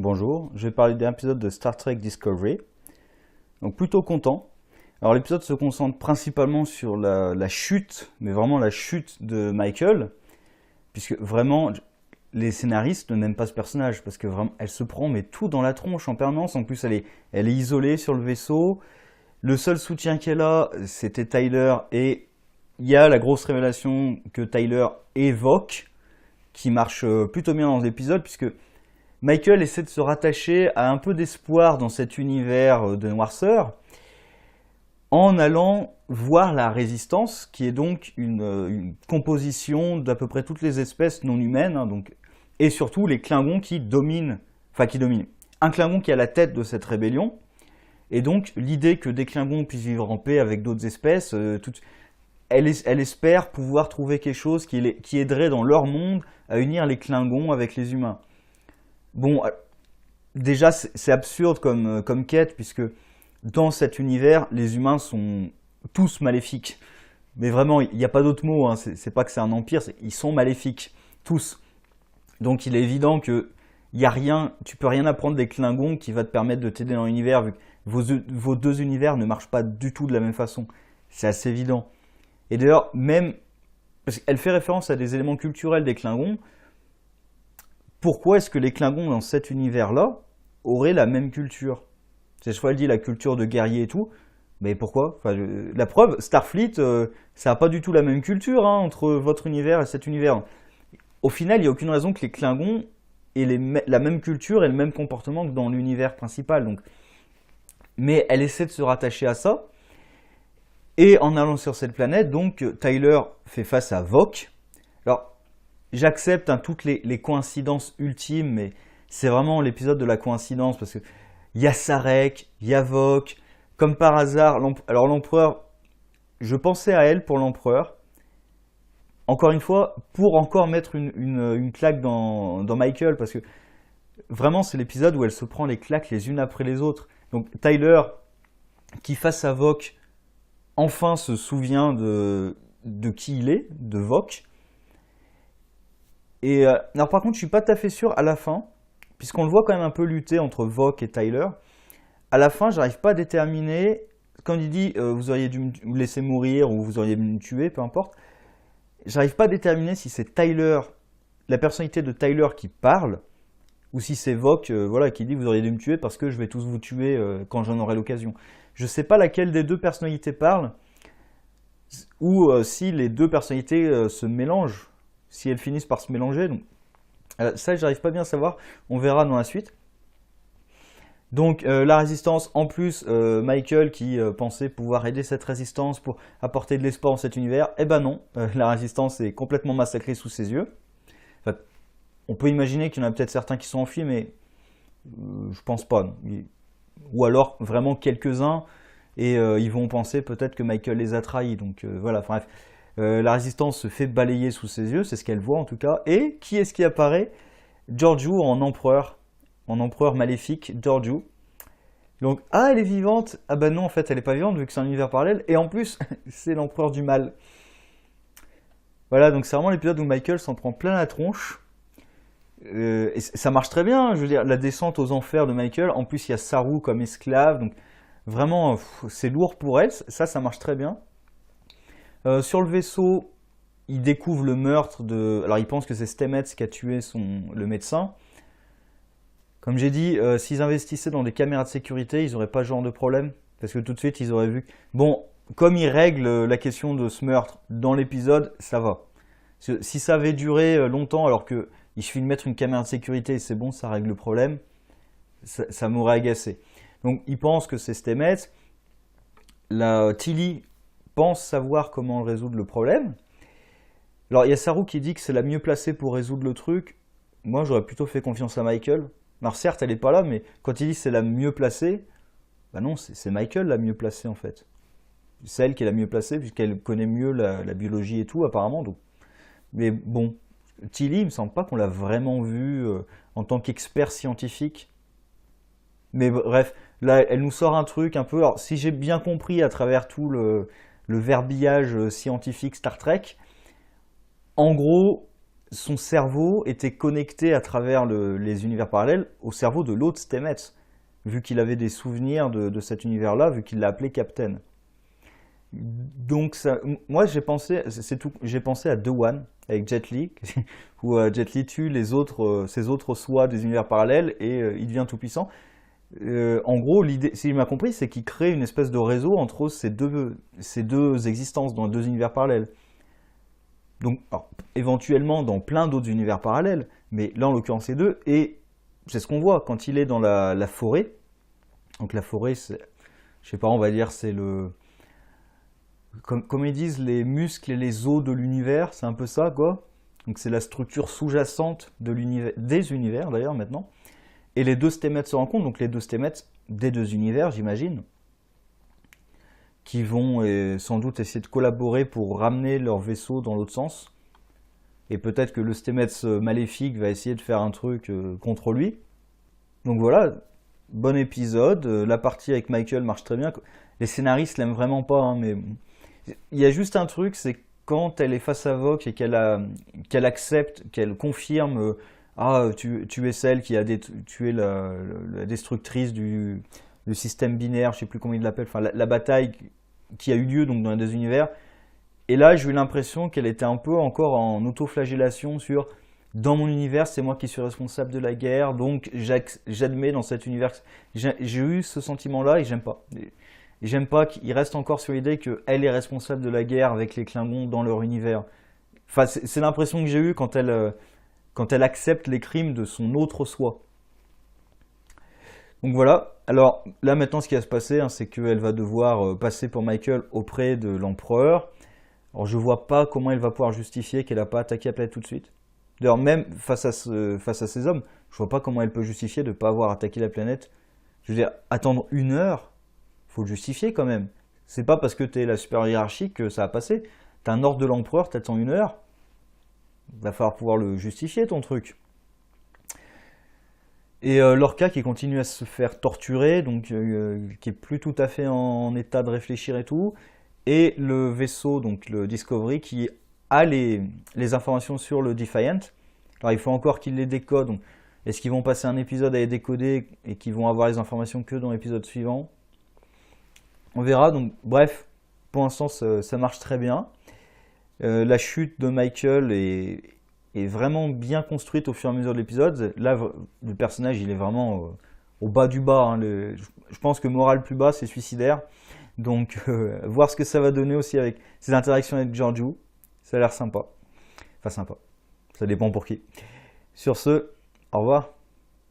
Bonjour, je vais parler d'un épisode de Star Trek Discovery. Donc plutôt content. Alors l'épisode se concentre principalement sur la chute, mais vraiment la chute de Michael, puisque vraiment les scénaristes n'aiment pas ce personnage, parce que vraiment elle se prend mais tout dans la tronche en permanence. En plus elle est isolée sur le vaisseau. Le seul soutien qu'elle a, c'était Tyler, et il y a la grosse révélation que Tyler évoque, qui marche plutôt bien dans l'épisode, puisque Michael essaie de se rattacher à un peu d'espoir dans cet univers de noirceur en allant voir la résistance, qui est donc une composition d'à peu près toutes les espèces non humaines, hein, donc, et surtout les Klingons qui dominent. Un Klingon qui est à la tête de cette rébellion, et donc l'idée que des Klingons puissent vivre en paix avec d'autres espèces, elle espère pouvoir trouver quelque chose qui aiderait dans leur monde à unir les Klingons avec les humains. Bon, déjà c'est absurde comme quête, puisque dans cet univers, les humains sont tous maléfiques. Mais vraiment, il n'y a pas d'autre mot, hein. C'est pas que c'est un empire, ils sont maléfiques, tous. Donc il est évident que y a rien, tu peux rien apprendre des Klingons qui va te permettre de t'aider dans l'univers, vu que vos deux univers ne marchent pas du tout de la même façon. C'est assez évident. Et d'ailleurs, même, parce qu'elle fait référence à des éléments culturels des Klingons, pourquoi est-ce que les Klingons dans cet univers-là auraient la même culture? C'est chaque fois elle dit la culture de guerrier et tout, mais pourquoi? Enfin, la preuve, Starfleet, ça n'a pas du tout la même culture, hein, entre votre univers et cet univers. Au final, il n'y a aucune raison que les Klingons aient la même culture et le même comportement que dans l'univers principal. Donc. Mais elle essaie de se rattacher à ça, et en allant sur cette planète, donc Tyler fait face à Voq. Alors, j'accepte, hein, toutes les coïncidences ultimes, mais c'est vraiment l'épisode de la coïncidence, parce que il y a Sarek, il y a Voq, comme par hasard. Alors l'empereur, je pensais à elle pour l'empereur, encore une fois, pour encore mettre une claque dans Michael, parce que vraiment c'est l'épisode où elle se prend les claques les unes après les autres. Donc Tyler, qui face à Voq, enfin se souvient de qui il est, de Voq. Et alors par contre, je suis pas tout à fait sûr à la fin, puisqu'on le voit quand même un peu lutter entre Voq et Tyler. À la fin, j'arrive pas à déterminer, quand il dit vous auriez dû me laisser mourir ou vous auriez dû me tuer, peu importe, j'arrive pas à déterminer si c'est Tyler, la personnalité de Tyler qui parle, ou si c'est Voq, voilà, qui dit vous auriez dû me tuer parce que je vais tous vous tuer quand j'en aurai l'occasion. Je sais pas laquelle des deux personnalités parle, ou si les deux personnalités se mélangent, si elles finissent par se mélanger. Donc, ça, j'arrive pas bien à savoir, on verra dans la suite. Donc la résistance, en plus, Michael qui pensait pouvoir aider cette résistance pour apporter de l'espoir dans cet univers, eh ben non, la résistance est complètement massacrée sous ses yeux. Enfin, on peut imaginer qu'il y en a peut-être certains qui sont enfuis, mais je pense pas. Non. Ou alors vraiment quelques-uns, et ils vont penser peut-être que Michael les a trahis. Donc voilà, enfin, bref. La résistance se fait balayer sous ses yeux, c'est ce qu'elle voit en tout cas. Et qui est-ce qui apparaît? Georgiou en empereur maléfique, Georgiou. Donc, ah, elle est vivante. Ah ben non, en fait, elle est pas vivante vu que c'est un univers parallèle. Et en plus, c'est l'empereur du mal. Voilà, donc c'est vraiment l'épisode où Michael s'en prend plein la tronche. Et ça marche très bien, je veux dire, la descente aux enfers de Michael. En plus, il y a Saru comme esclave. Donc, vraiment, c'est lourd pour elle. Ça marche très bien. Sur le vaisseau, il découvre le meurtre de... Alors, il pense que c'est Stamets qui a tué le médecin. Comme j'ai dit, s'ils investissaient dans des caméras de sécurité, ils n'auraient pas ce genre de problème. Parce que tout de suite, ils auraient vu... Bon, comme ils règlent la question de ce meurtre dans l'épisode, ça va. Si ça avait duré longtemps, alors qu'il suffit de mettre une caméra de sécurité et c'est bon, ça règle le problème, ça m'aurait agacé. Donc, ils pensent que c'est Stamets. La Tilly pense savoir comment résoudre le problème. Alors, il y a Saru qui dit que c'est la mieux placée pour résoudre le truc. Moi, j'aurais plutôt fait confiance à Michael. Alors certes, elle n'est pas là, mais quand il dit c'est la mieux placée, bah non, c'est Michael la mieux placée en fait. C'est elle qui est la mieux placée, puisqu'elle connaît mieux la biologie et tout, apparemment. Donc. Mais bon, Tilly, il me semble pas qu'on l'a vraiment vue en tant qu'expert scientifique. Mais bref, là, elle nous sort un truc un peu... Alors, si j'ai bien compris à travers tout le verbillage scientifique Star Trek, en gros, son cerveau était connecté à travers les univers parallèles au cerveau de l'autre Stamets, vu qu'il avait des souvenirs de cet univers-là, vu qu'il l'a appelé Captain. Donc moi j'ai pensé à The One avec Jet Li, où Jet Li tue ses autres soi des univers parallèles et il devient tout puissant. En gros, l'idée, si j'ai bien compris, c'est qu'il crée une espèce de réseau entre ces deux existences dans deux univers parallèles. Donc, alors, éventuellement dans plein d'autres univers parallèles, mais là en l'occurrence c'est deux, et c'est ce qu'on voit quand il est dans la forêt. Donc la forêt, je sais pas, on va dire c'est comme ils disent, les muscles et les os de l'univers, c'est un peu ça quoi. Donc c'est la structure sous-jacente des univers d'ailleurs maintenant. Et les deux Stamets se rencontrent, donc les deux Stamets des deux univers, j'imagine, qui vont sans doute essayer de collaborer pour ramener leur vaisseau dans l'autre sens. Et peut-être que le Stamets maléfique va essayer de faire un truc contre lui. Donc voilà, bon épisode. La partie avec Michael marche très bien. Les scénaristes l'aiment vraiment pas, hein, mais il y a juste un truc, c'est quand elle est face à Vox et qu'elle accepte, qu'elle confirme ah, tu es celle qui a tué la destructrice du système binaire, je sais plus comment il l'appelle, enfin la bataille qui a eu lieu donc dans les deux univers. Et là, j'ai eu l'impression qu'elle était un peu encore en autoflagellation sur dans mon univers, c'est moi qui suis responsable de la guerre, donc j'admets dans cet univers. J'ai eu ce sentiment-là et j'aime pas. Et j'aime pas qu'il reste encore sur l'idée qu'elle est responsable de la guerre avec les Klingons dans leur univers. Enfin, c'est l'impression que j'ai eue quand elle accepte les crimes de son autre soi. Donc voilà. Alors là maintenant, ce qui va se passer, hein, c'est qu'elle va devoir passer pour Michael auprès de l'empereur. Alors je vois pas comment elle va pouvoir justifier qu'elle n'a pas attaqué la planète tout de suite. D'ailleurs, même face à ces hommes, je vois pas comment elle peut justifier de ne pas avoir attaqué la planète. Je veux dire, attendre 1 heure, faut le justifier quand même. C'est pas parce que tu es la supérieure hiérarchique que ça va passer. T'as un ordre de l'empereur, t'attends 1 heure. Il va falloir pouvoir le justifier ton truc. Et Lorca qui continue à se faire torturer, donc qui est plus tout à fait en état de réfléchir et tout. Et le vaisseau, donc le Discovery, qui a les informations sur le Defiant. Alors il faut encore qu'ils les décodent. Donc, est-ce qu'ils vont passer un épisode à les décoder et qu'ils vont avoir les informations que dans l'épisode suivant? On verra. Donc bref, pour l'instant ça marche très bien. La chute de Michael est vraiment bien construite au fur et à mesure de l'épisode. Là, le personnage, il est vraiment au bas du bas. Hein. Je pense que moral plus bas, c'est suicidaire. Donc, voir ce que ça va donner aussi avec ses interactions avec Georgiou, ça a l'air sympa. Enfin, sympa. Ça dépend pour qui. Sur ce, au revoir.